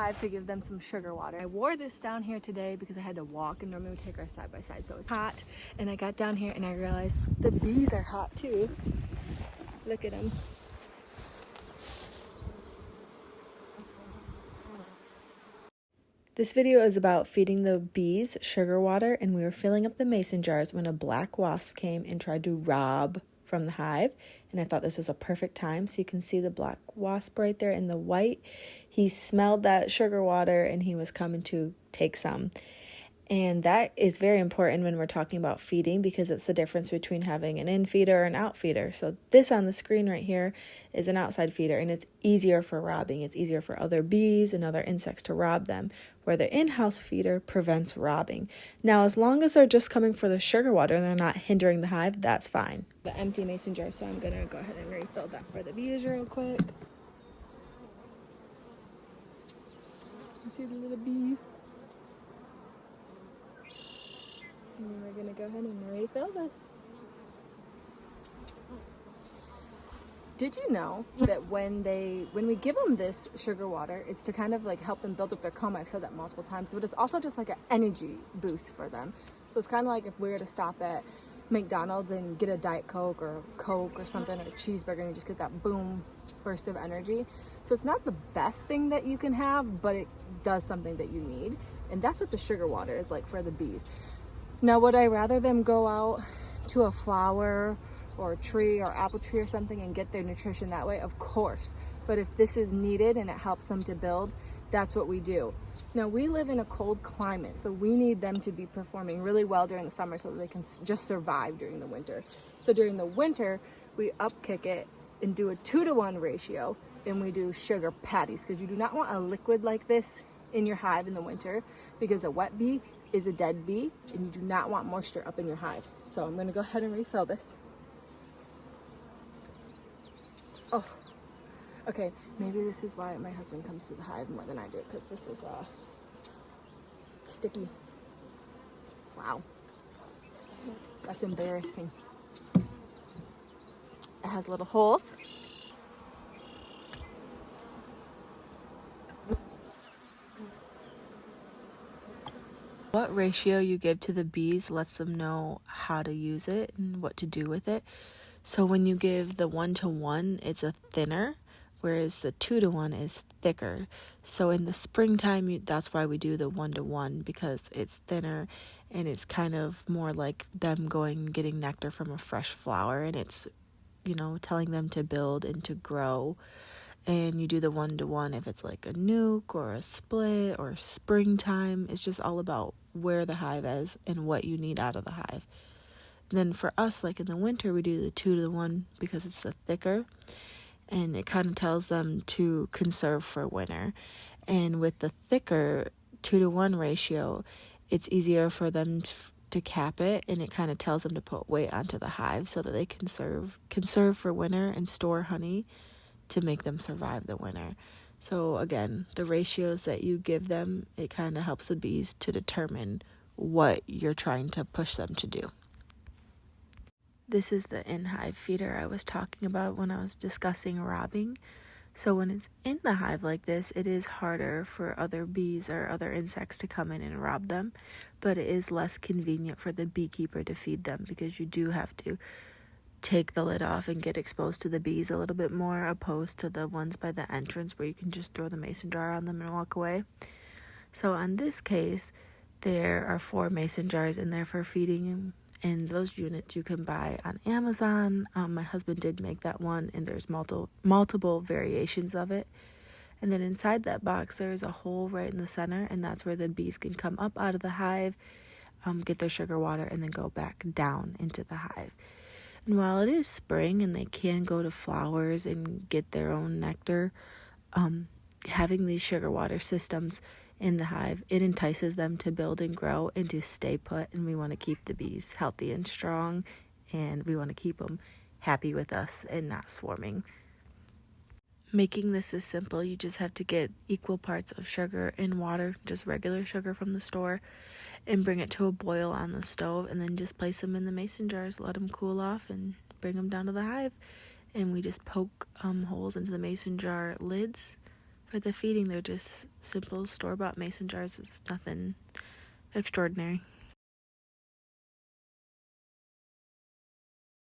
hive to give them some sugar water. I wore this down here today because I had to walk, and normally we take our side by side, so it's hot. And I got down here and I realized the bees are hot too. Look at them. This video is about feeding the bees sugar water, and we were filling up the mason jars when a black wasp came and tried to rob from the hive. And I thought this was a perfect time. So you can see the black wasp right there in the white. He smelled that sugar water and he was coming to take some. And that is very important when we're talking about feeding, because it's the difference between having an in feeder or an out feeder. So this on the screen right here is an outside feeder, and it's easier for robbing. It's easier for other bees and other insects to rob them, where the in-house feeder prevents robbing. Now, as long as they're just coming for the sugar water and they're not hindering the hive, that's fine. The empty mason jar, so I'm going to go ahead and refill that for the bees real quick. You see the little bee? And we're gonna go ahead and refill this. Did you know that when we give them this sugar water, it's to kind of like help them build up their comb? I've said that multiple times, but it's also just like an energy boost for them. So it's kind of like if we were to stop at McDonald's and get a Diet Coke or Coke or something, or a cheeseburger, and you just get that boom burst of energy. So it's not the best thing that you can have, but it does something that you need. And that's what the sugar water is like for the bees. Now, would I rather them go out to a flower or a tree or apple tree or something and get their nutrition that way? Of course. But if this is needed and it helps them to build, that's what we do. Now, we live in a cold climate, so we need them to be performing really well during the summer so that they can just survive during the winter. So during the winter, we upkick it and do a 2-to-1 ratio, and we do sugar patties, because you do not want a liquid like this in your hive in the winter, because a wet bee is a dead bee, and you do not want moisture up in your hive. So I'm gonna go ahead and refill this. Oh, okay, maybe this is why my husband comes to the hive more than I do, because this is sticky. Wow, that's embarrassing. It has little holes. What ratio you give to the bees lets them know how to use it and what to do with it. So when you give the 1-to-1, it's a thinner, whereas the 2-to-1 is thicker. So in the springtime, that's why we do the 1-to-1, because it's thinner and it's kind of more like them going and getting nectar from a fresh flower, and it's, telling them to build and to grow. And you do the 1-to-1 if it's like a nuke or a split or springtime. It's just all about where the hive is and what you need out of the hive. And then for us, like in the winter, we do the 2-to-1 because it's a thicker, and it kind of tells them to conserve for winter. And with the thicker 2-to-1 ratio, it's easier for them to cap it, and it kind of tells them to put weight onto the hive so that they can conserve for winter and store honey to make them survive the winter. So again, the ratios that you give them, it kind of helps the bees to determine what you're trying to push them to do. This is the in-hive feeder I was talking about when I was discussing robbing. So when it's in the hive like this, it is harder for other bees or other insects to come in and rob them, but it is less convenient for the beekeeper to feed them, because you do have to take the lid off and get exposed to the bees a little bit more, opposed to the ones by the entrance where you can just throw the mason jar on them and walk away. So on this case, there are 4 mason jars in there for feeding, and those units you can buy on Amazon. My husband did make that one, and there's multiple variations of it. And then inside that box, there's a hole right in the center, and that's where the bees can come up out of the hive, get their sugar water, and then go back down into the hive. And while it is spring and they can go to flowers and get their own nectar, having these sugar water systems in the hive, it entices them to build and grow and to stay put. And we want to keep the bees healthy and strong, and we want to keep them happy with us and not swarming. Making this is simple. You just have to get equal parts of sugar and water, just regular sugar from the store, and bring it to a boil on the stove, and then just place them in the mason jars, let them cool off, and bring them down to the hive. And we just poke holes into the mason jar lids For the feeding, they're just simple store-bought mason jars. It's nothing extraordinary.